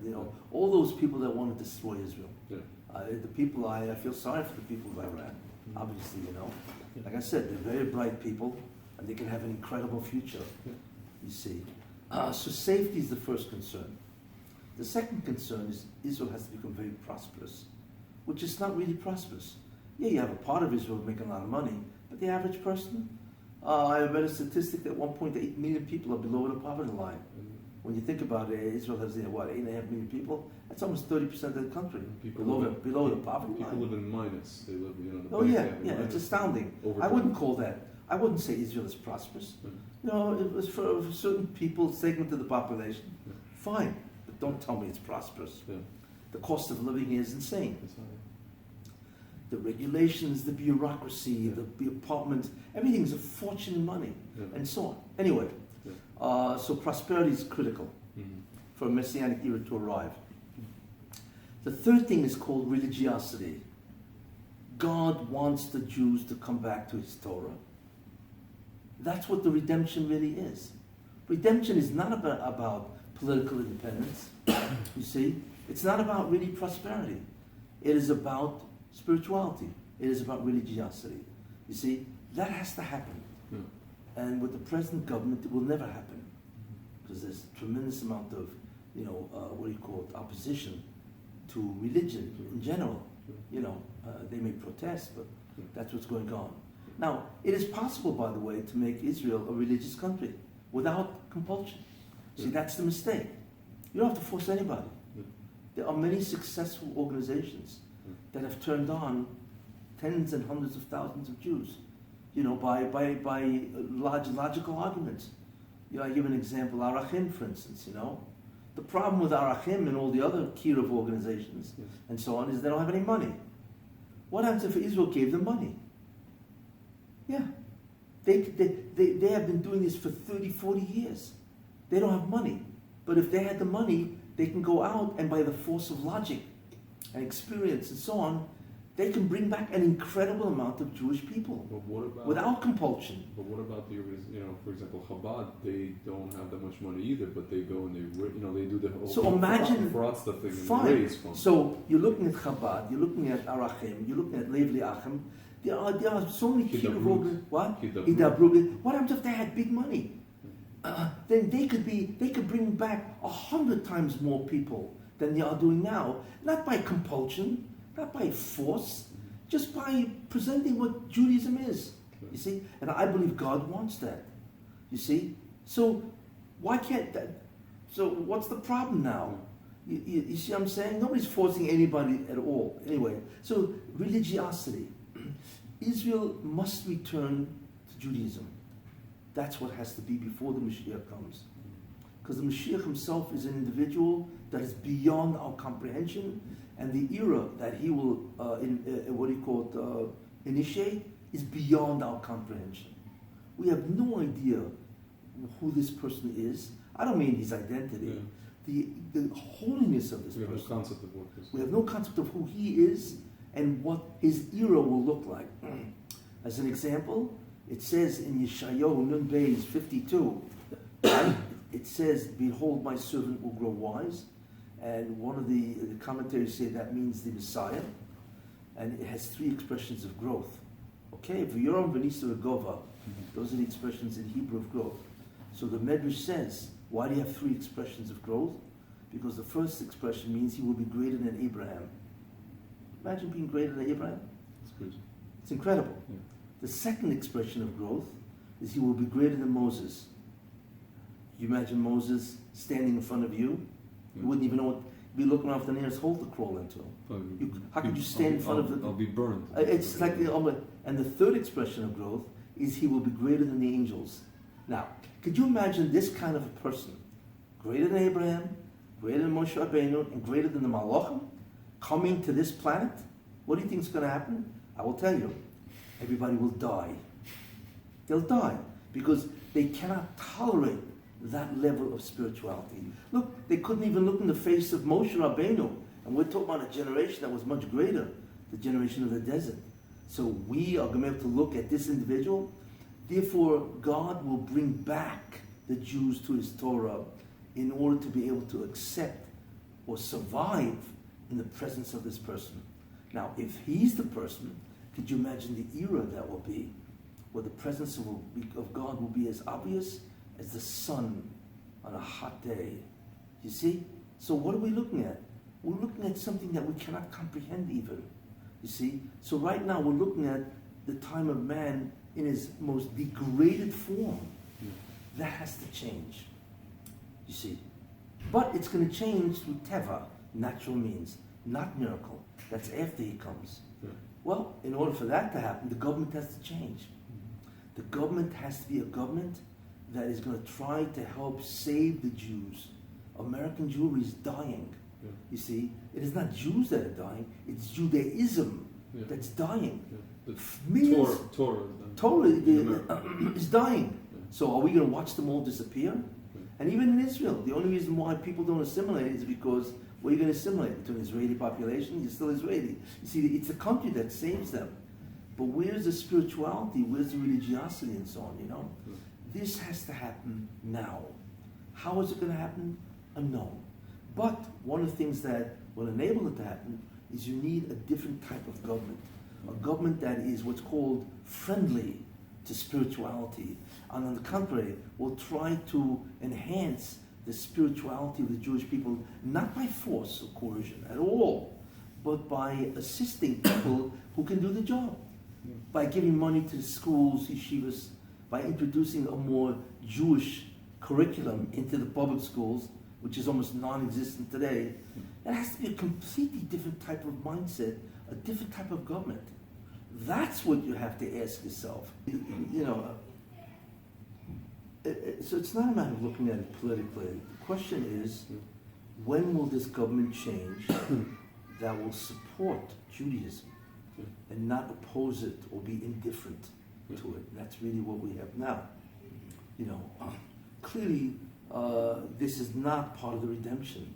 all those people that want to destroy Israel. The people, I feel sorry for the people of Iran, obviously, Like I said, they're very bright people, and they can have an incredible future, you see. So safety is the first concern. The second concern is Israel has to become very prosperous, which is not really prosperous. You have a part of Israel making a lot of money, but the average person, I read a statistic that 1.8 million people are below the poverty line. When you think about it, Israel has 8.5 million people. That's almost 30% of the country below the poverty line. People live in minus. They live, it's astounding. I wouldn't say Israel is prosperous. It was for a certain people, segment of the population. Fine, but don't tell me it's prosperous. The cost of living is insane. The regulations, the bureaucracy, the apartments, everything's a fortune in money, and so on. Anyway, so prosperity is critical for a messianic era to arrive. The third thing is called religiosity. God wants the Jews to come back to his Torah. That's what the redemption really is. Redemption is not about political independence, you see. It's not about really prosperity. It is about spirituality. It is about religiosity. You see, that has to happen. Yeah. And with the present government, it will never happen. Because there's a tremendous amount of, opposition to religion in general. They may protest, but that's what's going on. Now, it is possible, by the way, to make Israel a religious country without compulsion. See, that's the mistake. You don't have to force anybody. There are many successful organizations that have turned on tens and hundreds of thousands of Jews, by logical arguments. I give an example, Arachim, for instance, The problem with Arachim and all the other Kiruv organizations and so on is they don't have any money. What happens if Israel gave them money? Yeah. They have been doing this for 30, 40 years. They don't have money. But if they had the money, they can go out and by the force of logic and experience and so on, they can bring back an incredible amount of Jewish people without compulsion. But what about for example, Chabad? They don't have that much money either, but they go and they do the whole fraud stuff thing. Fine. So you're looking at Chabad, you're looking at Arachim, you're looking at Lev Li'achim. There are so many Kiruv. What? Hidabrut. What happens if they had big money? Then they could bring back 100 times more people than they are doing now, not by compulsion, not by force, just by presenting what Judaism is. You see, and I believe God wants that. You see, so why can't that? So what's the problem now? You see what I'm saying? Nobody's forcing anybody at all. Anyway, so religiosity. Israel must return to Judaism. That's what has to be before the Mashiach comes. Because the Mashiach himself is an individual that is beyond our comprehension, and the era that he will, initiate is beyond our comprehension. We have no idea who this person is. I don't mean his identity. Yeah. The holiness of this person. We have no concept of what this is. We have no concept of who he is and what his era will look like. As an example, it says in Yeshayahu Nun Beis 52, right? It says, "Behold, my servant will grow wise," and one of the commentaries say that means the Messiah, and it has three expressions of growth. Okay, V'yoram v'nisa v'gova, those are the expressions in Hebrew of growth. So the Medrash says, why do you have three expressions of growth? Because the first expression means he will be greater than Abraham. Imagine being greater than Abraham. That's good. It's incredible. Yeah. The second expression of growth is he will be greater than Moses. You imagine Moses standing in front of you. You wouldn't even know what, be looking off the nearest hole to crawl into. How could you stand in front of the... I'll be burned. It's like and the third expression of growth is he will be greater than the angels. Now, could you imagine this kind of a person, greater than Abraham, greater than Moshe Rabbeinu, and greater than the Malachim, coming to this planet? What do you think is going to happen? I will tell you. Everybody will die. They'll die because they cannot tolerate that level of spirituality. Look, they couldn't even look in the face of Moshe Rabbeinu, and we're talking about a generation that was much greater, the generation of the desert. So we are going to be able to look at this individual. Therefore, God will bring back the Jews to his Torah in order to be able to accept or survive in the presence of this person. Now, if he's the person, could you imagine the era that will be, where the presence of God will be as obvious as the sun on a hot day? You see? So what are we looking at? We're looking at something that we cannot comprehend even. You see? So right now we're looking at the time of man in his most degraded form. That has to change. You see? But it's going to change through teva, natural means, not miracle. That's after he comes. Yeah. Well, in order for that to happen, the government has to change. The government has to be a government that is going to try to help save the Jews. American Jewry is dying. Yeah. You see, it is not Jews that are dying, it's Judaism that's dying. Yeah. Millions, Torah in is dying. Yeah. So are we going to watch them all disappear? Yeah. And even in Israel, the only reason why people don't assimilate is because Where are you going to assimilate? To an Israeli population? You're still Israeli. You see, it's the country that saves them. But where's the spirituality? Where's the religiosity and so on, you know? This has to happen now. How is it going to happen? Unknown. But one of the things that will enable it to happen is you need a different type of government. A government that is what's called friendly to spirituality. And on the contrary, will try to enhance the spirituality of the Jewish people, not by force or coercion at all, but by assisting people who can do the job. By giving money to the schools, yeshivas, by introducing a more Jewish curriculum into the public schools, which is almost non-existent today. It has to be a completely different type of mindset, a different type of government. That's what you have to ask yourself. You know, so it's not a matter of looking at it politically. The question is, when will this government change that will support Judaism and not oppose it or be indifferent to it? And that's really what we have now. You know, clearly, this is not part of the redemption.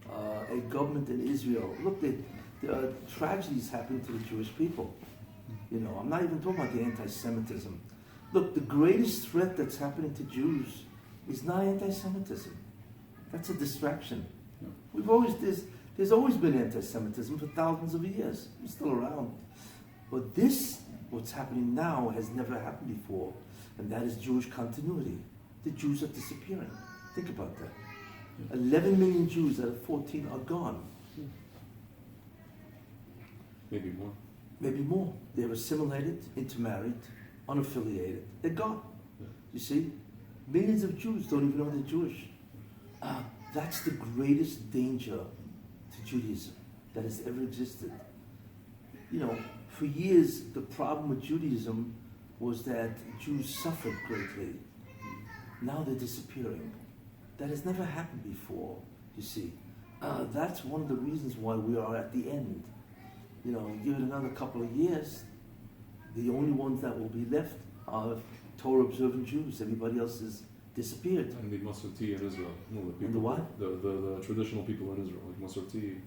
A government in Israel, look, there are tragedies happening to the Jewish people. You know, I'm not even talking about the anti-Semitism. Look, the greatest threat that's happening to Jews is not anti-Semitism. That's a distraction. There's always been anti-Semitism for thousands of years. It's still around. But what's happening now has never happened before, and that is Jewish continuity. The Jews are disappearing. Think about that. 11 million Jews out of 14 are gone. Maybe more. Maybe more. They're assimilated, intermarried, unaffiliated. They're gone. Yeah. You see? Millions of Jews don't even know they're Jewish. That's the greatest danger to Judaism that has ever existed. You know, for years, the problem with Judaism was that Jews suffered greatly. Now they're disappearing. That has never happened before, you see. That's one of the reasons why we are at the end. You know, give it another couple of years, the only ones that will be left are Torah-observant Jews. Everybody else has disappeared. And the Masorti in Israel. No, the people, and the what? The traditional people in Israel, like Masorti.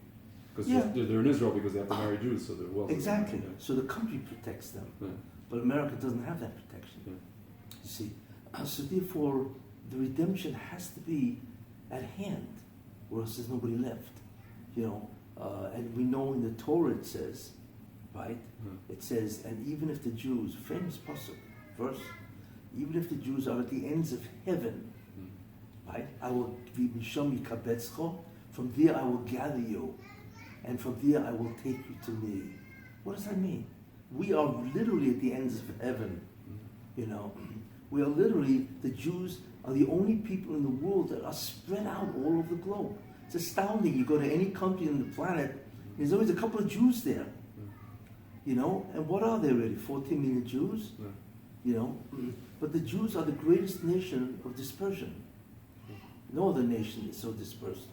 Because Yeah. they're in Israel because they have to marry Jews, so they're wealthy. Exactly. Yeah. So the country protects them. Yeah. But America doesn't have that protection. Yeah. You see. So therefore, the redemption has to be at hand, or else there's nobody left. You know, and we know in the Torah it says, right? It says, and even if the Jews, famous pasuk, verse, even if the Jews are at the ends of heaven, right? I will from there I will gather you, and from there I will take you to me. What does that mean? We are literally at the ends of heaven. You know, we are literally, the Jews are the only people in the world that are spread out all over the globe. It's astounding. You go to any country on the planet, there's always a couple of Jews there. You know, and what are there really? 14 million Jews? You know, but the Jews are the greatest nation of dispersion. No other nation is so dispersed.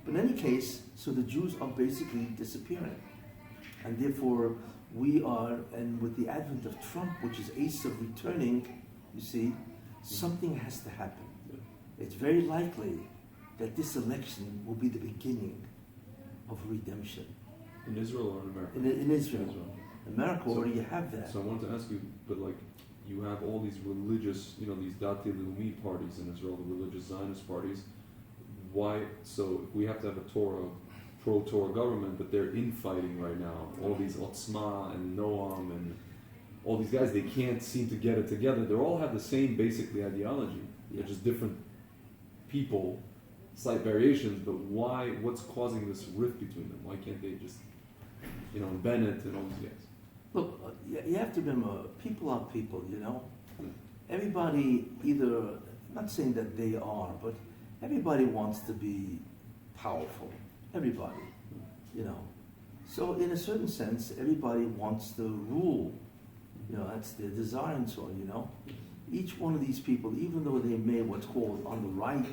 But in any case, so the Jews are basically disappearing. And therefore, we are, and with the advent of Trump, which is ace of returning, you see, something has to happen. It's very likely that this election will be the beginning of redemption. In Israel or in America? In Israel. America already have that. So I wanted to ask you, but like, you have all these religious, you know, these Dati Leumi parties in Israel, the religious Zionist parties. Why? So if we have to have a pro-Torah government, but they're infighting right now. All these Otzma and Noam and all these guys, they can't seem to get it together. They all have the same basically ideology. They're just different people, slight variations, but why? What's causing this rift between them? Why can't they just, you know, Bennett and all these guys? Look, you have to remember, people are people, you know. Everybody either, I'm not saying that they are, but everybody wants to be powerful. Everybody, you know. So in a certain sense, everybody wants to rule. You know, that's their desire and so on, you know. Each one of these people, even though they may what's called on the right,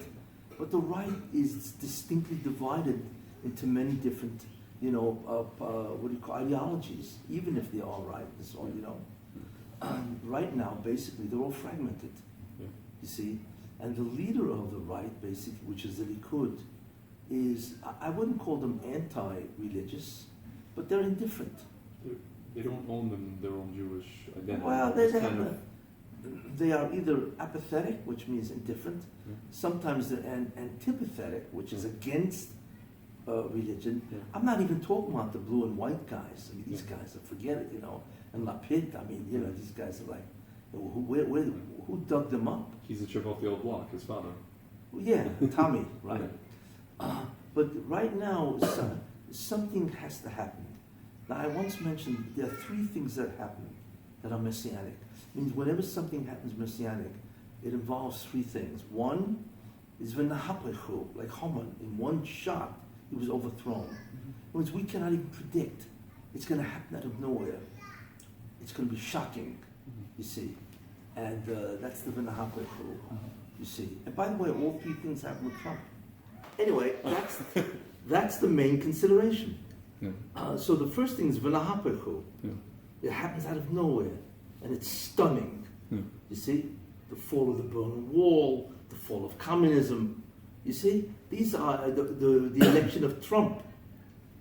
but the right is distinctly divided into many different, you know, what do you call, ideologies, even if they are right and so on, you know. Right now, basically, they're all fragmented, you see. And the leader of the right, basically, which is the Likud, is, I wouldn't call them anti-religious, but they're indifferent. They don't own their own Jewish identity. Well, they are either apathetic, which means indifferent. Yeah. Sometimes they're antipathetic, which is against religion. Yeah. I'm not even talking about the blue and white guys. I mean, these guys, forget it, and Lapid. I mean, these guys are like, who dug them up? He's a chip off the old block, his father. Well, yeah, Tommy, right? Yeah. But right now, something has to happen. Now, I once mentioned there are three things that happen that are messianic. It means whenever something happens messianic, it involves three things. One is v'nahapechu, like Haman. In one shot, he was overthrown. In words, we cannot even predict. It's going to happen out of nowhere. It's going to be shocking, you see. And that's the v'nahapechu, you see. And by the way, all three things happen with Trump. Anyway, that's the main consideration. Yeah. So the first thing is v'nahapechu. Yeah. It happens out of nowhere, and it's stunning. Yeah. You see, the fall of the Berlin Wall, the fall of communism. You see, these are the election of Trump.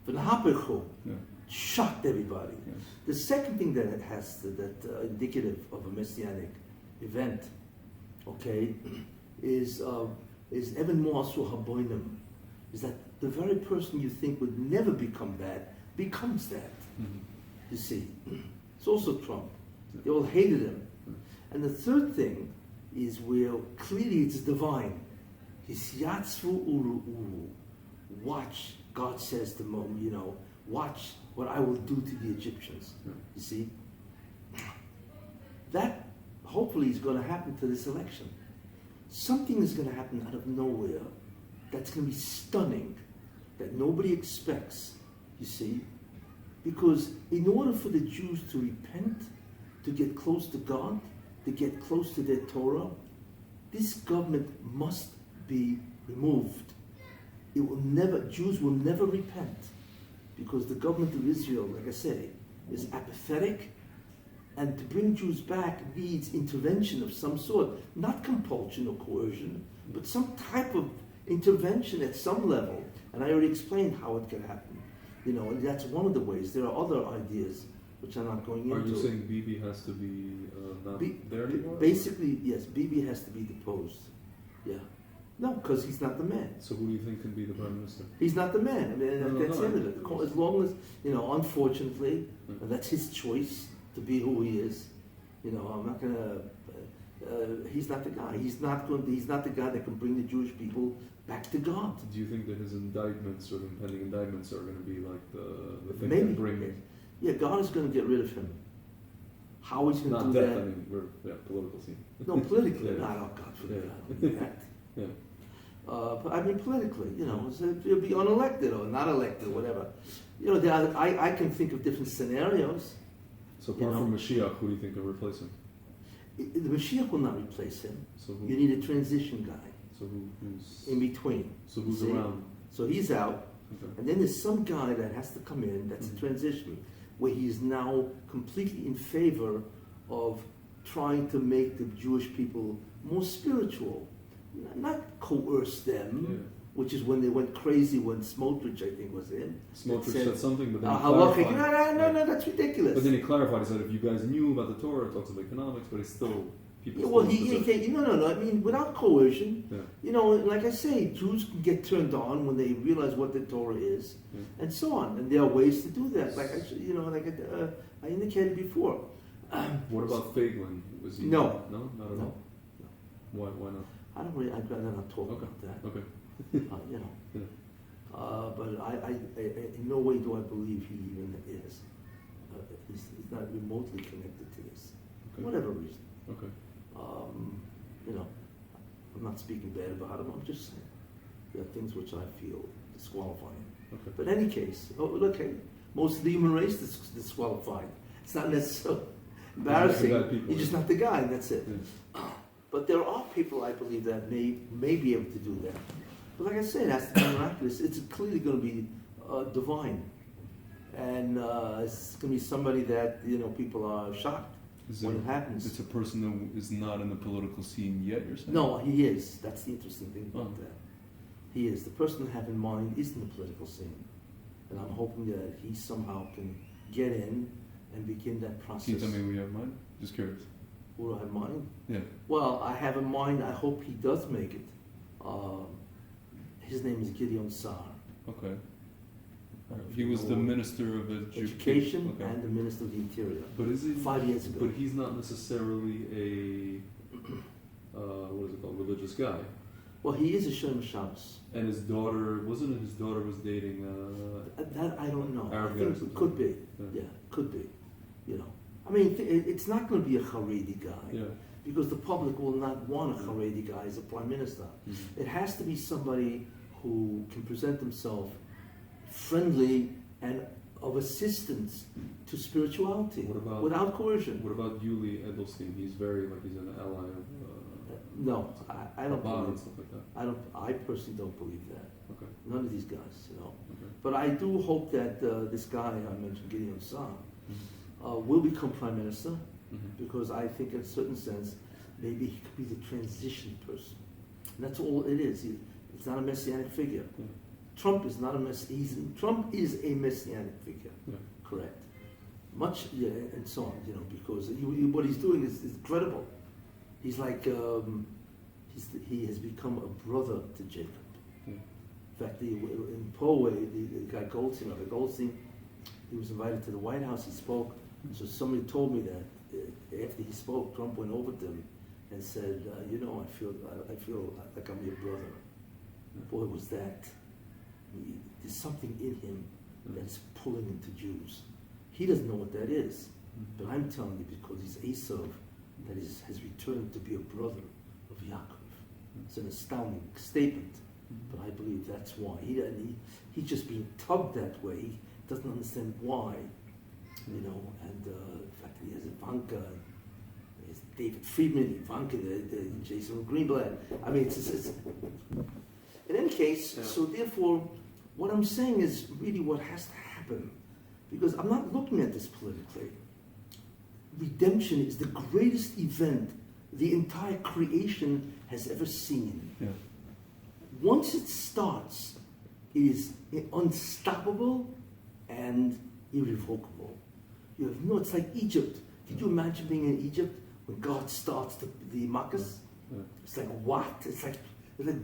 V'nahapechu shocked everybody. Yes. The second thing that it has indicative of a messianic event, okay, is even mo'asu haboinim, is that the very person you think would never become that becomes that. Mm-hmm. You see, it's also Trump. They all hated him. And the third thing is where clearly it's divine. Hisyatzvu uru uru. Watch, God says to Moses, watch what I will do to the Egyptians. You see? That hopefully is going to happen to this election. Something is going to happen out of nowhere that's going to be stunning, that nobody expects, you see? Because in order for the Jews to repent, to get close to God, to get close to their Torah, this government must be removed. Jews will never repent, because the government of Israel, like I say, is apathetic, and to bring Jews back needs intervention of some sort, not compulsion or coercion, but some type of intervention at some level. And I already explained how it can happen. And that's one of the ways. There are other ideas which I'm not going into. Are you saying Bibi has to be not there anymore? Basically, yes, Bibi has to be deposed. Yeah. No, because he's not the man. So who do you think can be the prime minister? He's not the man. I mean, that's the end of it. As long as, unfortunately, and that's his choice to be who he is. I'm not going to... he's not the guy. He's not the guy that can bring the Jewish people back to God. Do you think that his indictments or impending indictments are going to be like the thing Maybe. that bring... Yeah, God is going to get rid of him. How he's going to do death, that? I mean, political scene. No, politically. Yeah. Not, God forbid. I don't do that. Yeah. But I mean, politically, so he'll be unelected or not elected, whatever. I can think of different scenarios. So apart from Mashiach, who do you think will replace him? The Mashiach will not replace him. So who? You need a transition guy. So who's in between? So who's around? So he's out, okay. And then there's some guy that has to come in. That's a transition, where he's now completely in favor of trying to make the Jewish people more spiritual, not coerce them. Which is when they went crazy when Smotrich, I think, was in. Smotrich said something, but then he clarified. No, that's ridiculous. But then he clarified. He said, if you guys knew about the Torah, it talks about economics, but it's still people. Yeah, well, no. I mean, without coercion, like I say, Jews can get turned on when they realize what the Torah is, and so on. And there are ways to do that. Like I indicated before. What about Feiglin? Was he? No, not at all. No. Why not? I'd rather not talk about that. Okay. But I in no way do I believe he even is. He's not remotely connected to this, for whatever reason. Okay. I'm not speaking bad about him. I'm just saying there are things which I feel disqualifying. Okay. But in any case, most of the human race is disqualified. It's not necessarily embarrassing. You're just not the guy, and that's it. Yeah. But there are people, I believe, that may be able to do that. But like I said, it has to be miraculous. It's clearly going to be divine. And it's going to be somebody that, people are shocked when it happens. It's a person that is not in the political scene yet, you're saying? No, he is. That's the interesting thing about that. He is. The person I have in mind is in the political scene. And I'm hoping that he somehow can get in and begin that process. Can you tell me who you have in mind? Just curious. Who do I have in mind? Yeah. Well, I have in mind, I hope he does make it. His name is Gideon Sa'ar. Okay. He was the Minister of Education and the Minister of the Interior. But is he 5 years ago? But he's not necessarily a what is it called? Religious guy. Well, he is a Shem Shabbos. And his daughter wasn't it? His daughter was dating. That I don't know. Arab I think it could be. Yeah, could be. You know, I mean, it's not going to be a Haredi guy. Yeah. Because the public will not want a Haredi guy as a prime minister. Mm-hmm. It has to be somebody who can present himself friendly and of assistance to spirituality without coercion. What about Yuli Edelstein? He's very he's an ally of. No, I don't believe. And stuff like that. I personally don't believe that. Okay. None of these guys, you know. Okay. But I do hope that this guy I mentioned, Gideon Sa'ar, will become prime minister. Mm-hmm. Because I think in a certain sense, maybe he could be the transition person. And that's all it is. It's not a messianic figure. Yeah. Trump is not a Trump is a messianic figure. Yeah. Correct. Much, yeah, and so on, you know, because what he's doing is incredible. He's like, he has become a brother to Jacob. Yeah. In fact, in Poway, the guy Goldstein, Rabbi Goldstein, he was invited to the White House, he spoke. So somebody told me that after he spoke, Trump went over to him and said, you know, I feel like I'm your brother. Boy, was that. There's something in him that's pulling into Jews. He doesn't know what that is. But I'm telling you, because he's Esav, that has returned to be a brother of Yaakov. It's an astounding statement. But I believe that's why. He's just being tugged that way. He doesn't understand why. You know, and the fact that he has Ivanka, and he has David Friedman, Ivanka, the Jason Greenblatt. I mean, it's in any case, so therefore, what I'm saying is really what has to happen. Because I'm not looking at this politically. Redemption is the greatest event the entire creation has ever seen. Yeah. Once it starts, it is unstoppable and irrevocable. It's like Egypt. Could you imagine being in Egypt when God starts the Makkahs? Yeah. It's like what? It's like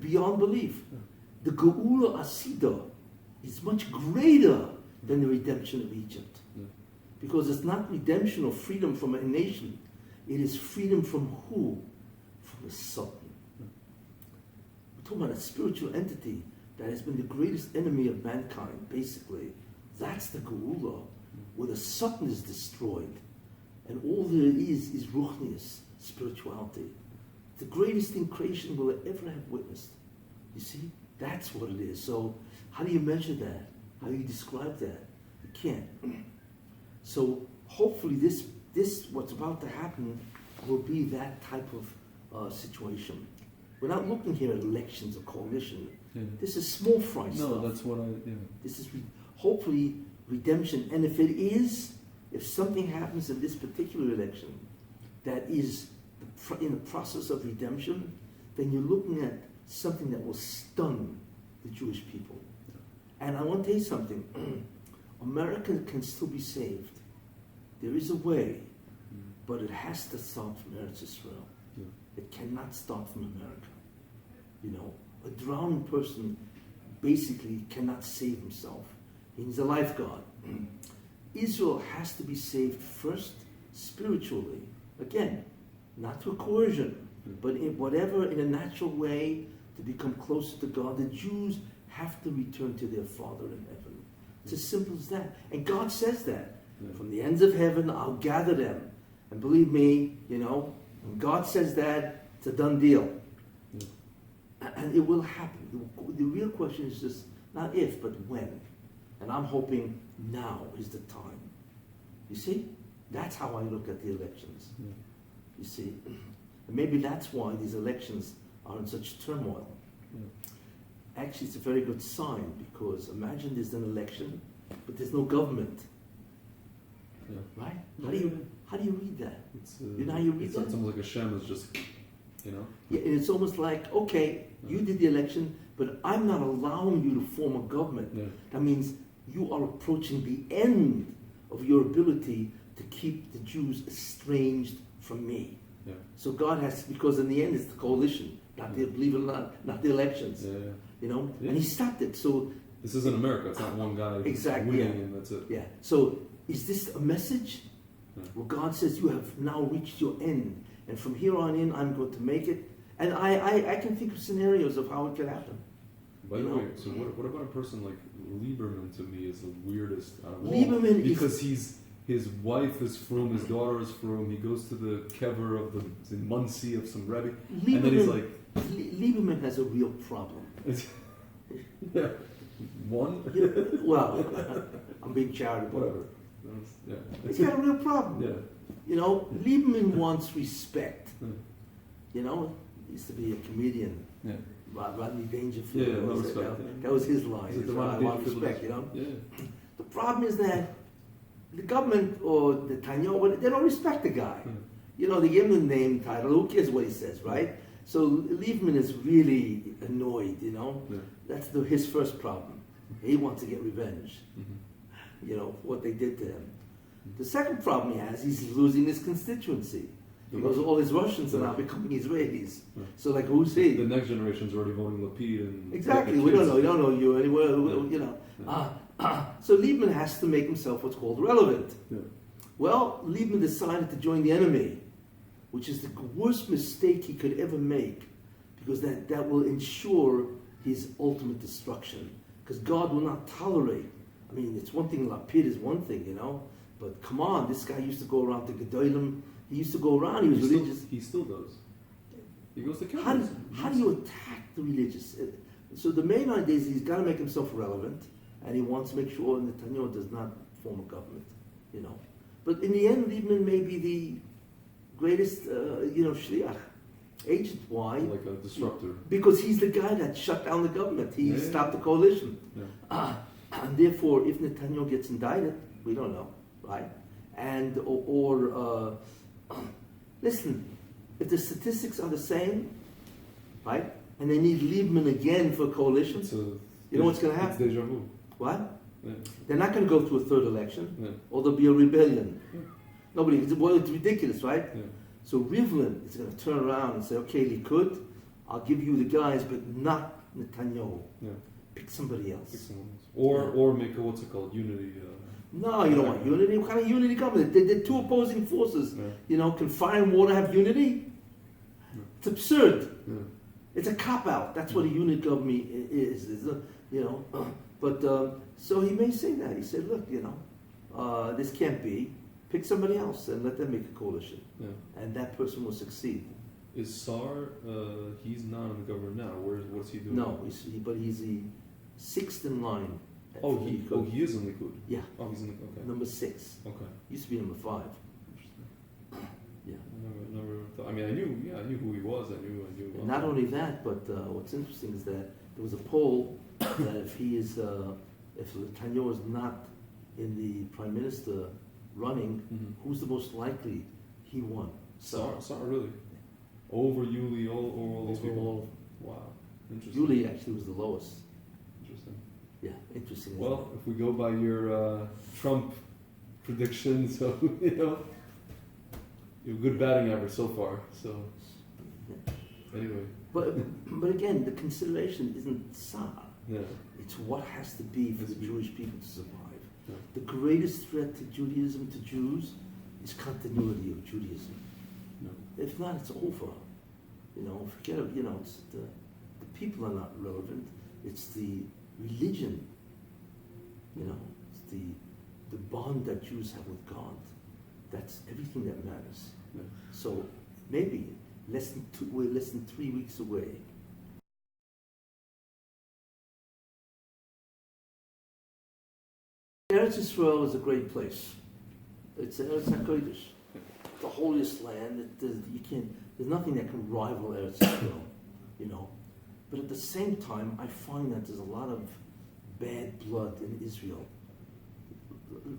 beyond belief. Yeah. The Geula Asida is much greater than the redemption of Egypt. Yeah. Because it's not redemption or freedom from a nation. It is freedom from who? From the Sultan. Yeah. We're talking about a spiritual entity that has been the greatest enemy of mankind, basically. That's the Geula, where the Sultan is destroyed. And all there is Ruchnius, spirituality. The greatest thing creation will ever have witnessed. You see? That's what it is. So how do you measure that? How do you describe that? You can't. So hopefully this what's about to happen will be that type of situation. We're not looking here at elections or coalition. Yeah. This is small fry stuff. No, that's what This is hopefully redemption. And if something happens in this particular election that is in the process of redemption, then you're looking at something that will stun the Jewish people. And I want to tell you something. America can still be saved. There is a way, but it has to start from Eretz Israel. Yeah. It cannot start from America. You know, a drowning person basically cannot save himself. He needs a lifeguard. Israel has to be saved first spiritually. Again, not through coercion, but in a natural way to become closer to God. The Jews have to return to their Father in heaven. It's as simple as that. And God says that. Yeah. From the ends of heaven, I'll gather them. And believe me, you know, when God says that, it's a done deal. Yeah. And it will happen. The real question is just not if, but when. And I'm hoping now is the time. You see? That's how I look at the elections. Yeah. You see? And maybe that's why these elections are in such turmoil. Yeah. Actually, it's a very good sign, because imagine there's an election, but there's no government. Yeah. Right? How do you read that? You know how you read that? It's almost like Hashem is just, you know? Yeah, and it's almost like, okay, you did the election, but I'm not allowing you to form a government. Yeah. That means you are approaching the end of your ability to keep the Jews estranged from me. Yeah. So God has, because in the end it's the coalition, not the, believe it or not the elections. Yeah. You know, Yeah. and he stopped it. So this isn't America. It's not one guy exactly, winning and that's it. Yeah. So is this a message? Yeah. Well, God says you have now reached your end, and from here on in, I'm going to make it. And I can think of scenarios of how it could happen. By the way, so what about a person like Lieberman? To me, is the weirdest out of all. Lieberman because his wife is from, his daughter is from. He goes to the kever of the Muncie of some Rebbe, and then he's like, Lieberman has a real problem. Yeah, one. Yeah, well, I'm being charitable. Whatever. Yeah, he's got a real problem. Yeah. You know, Lieberman wants respect. Yeah. You know, he used to be a comedian. Yeah. Rodney Dangerfield. Yeah, no respect. That was his line. I want respect, you know? Yeah. The problem is that the government or the Netanyahu, they don't respect the guy. Yeah. You know, they give him the name title. Who cares what he says, right? So Lieberman is really annoyed, you know? Yeah. That's his first problem. He wants to get revenge, Mm-hmm. you know, for what they did to him. The second problem he has, he's losing his constituency. Because all his Russians are now becoming Israelis. Yeah. So, like, who's he? The next generation's already voting Lapid and exactly. We don't know. We don't know you anywhere. Yeah. You know. Yeah. So Lieberman has to make himself what's called relevant. Yeah. Well, Lieberman decided to join the enemy, which is the worst mistake he could ever make, because that will ensure his ultimate destruction. Because God will not tolerate. I mean, it's one thing. Lapid is one thing, you know. But come on, this guy used to go around to Gedolim. He used to go around, he was religious. He still does. He goes to how Catholics. do you attack the religious? So the main idea is he's got to make himself relevant, and he wants to make sure Netanyahu does not form a government, you know. But in the end, Lieberman may be the greatest, shliach, agent. Why? Like a disruptor. Because he's the guy that shut down the government. He stopped the coalition. Yeah. And therefore, if Netanyahu gets indicted, we don't know, right? And, listen, if the statistics are the same, right, and they need Lieberman again for a coalition, you know what's going to happen? It's deja vu. What? Yeah. They're not going to go through a third election, Yeah. or there'll be a rebellion. Yeah. It's ridiculous, right? Yeah. So Rivlin is going to turn around and say, okay, Likud, I'll give you the guys, but not Netanyahu. Yeah. Pick somebody else. Pick someone else. Or make a, what's it called, unity. No, you don't want unity. What kind of unity government? They're two opposing forces. Yeah. You know, can fire and water have unity? Yeah. It's absurd. Yeah. It's a cop-out. That's what a unit government is you know. But so he may say that. He said, look, you know, this can't be. Pick somebody else and let them make a coalition. Yeah. And that person will succeed. Is Sar, he's not in the government now. What's he doing? No, but he's the sixth in line. He is in Likud. Yeah. Oh, he's in Likud. Okay. Number 6. Okay. Used to be number 5. Interesting. Yeah. I never thought. I mean, I knew who he was. I knew. And not only that, but what's interesting is that there was a poll that if Netanyahu is not in the prime minister running, who's the most likely? He won. Sar really? Over Yuli, all these people. Wow. Interesting. Yuli actually was the lowest. Interesting. Yeah, interesting. Well, if we go by your Trump prediction, so you have good batting average so far. So anyway. But again, the consideration isn't Sar. Yeah. It's what has to be for the Jewish people to survive. Yeah. The greatest threat to Judaism, to Jews, is continuity of Judaism. Yeah. If not, it's over. You know, forget it. You know, it's the people are not relevant. It's the religion. You know, it's the bond that Jews have with God. That's everything that matters. Yeah. So maybe we're less than 3 weeks away. Eretz Yisrael is a great place. It's Eretz HaKodesh, the holiest land. There's nothing that can rival Eretz Yisrael, you know. But at the same time, I find that there's a lot of bad blood in Israel.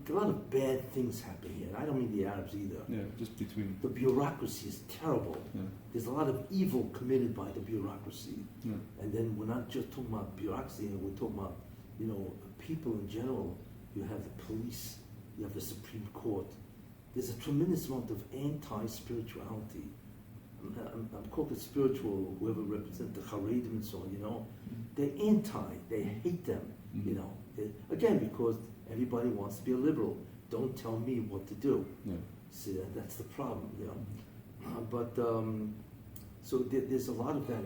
A lot of bad things happen here. I don't mean the Arabs either. Yeah, just between. The bureaucracy is terrible. Yeah. there's a lot of evil committed by the bureaucracy. Yeah. And then we're not just talking about bureaucracy, we're talking about, people in general. You have the police, you have the Supreme Court. There's a tremendous amount of anti-spirituality. I'm called it spiritual, whoever represents the Haredim and so on, They're they hate them, again, because everybody wants to be a liberal. Don't tell me what to do. Yeah. See, that's the problem, so there's a lot of that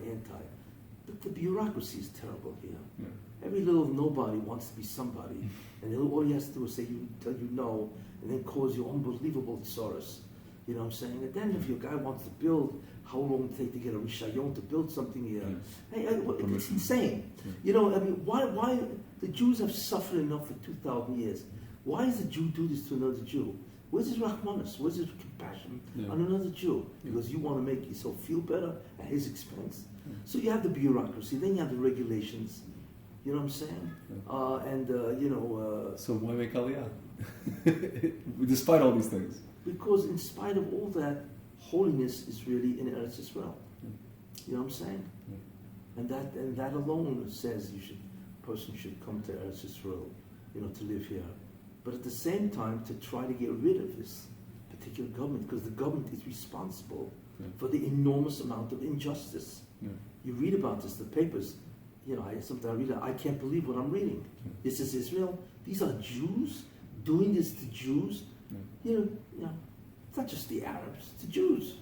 but the bureaucracy is terrible here. Yeah. Every little nobody wants to be somebody, and all he has to do is tell you no, and then cause you unbelievable sorrows. You know what I'm saying? And then if your guy wants to build, how long would it take to get a rishayon to build something here? Yeah. Hey, it's insane. Yeah. Why the Jews have suffered enough for 2,000 years? Why does a Jew do this to another Jew? Where's his rahmanas? Where's his compassion on another Jew? Because you want to make yourself feel better at his expense. Yeah. So you have the bureaucracy, then you have the regulations. You know what I'm saying? Yeah. So why make Aliyah? Despite all these things. Because in spite of all that, holiness is really in Eretz Israel. Yeah. You know what I'm saying? Yeah. And that alone says person should come to Eretz Israel, to live here. But at the same time, to try to get rid of this particular government, because the government is responsible for the enormous amount of injustice. Yeah. You read about this, the papers. Sometimes I read it, I can't believe what I'm reading. Yeah. This is Israel. These are Jews doing this to Jews. Yeah. It's not just the Arabs, it's the Jews.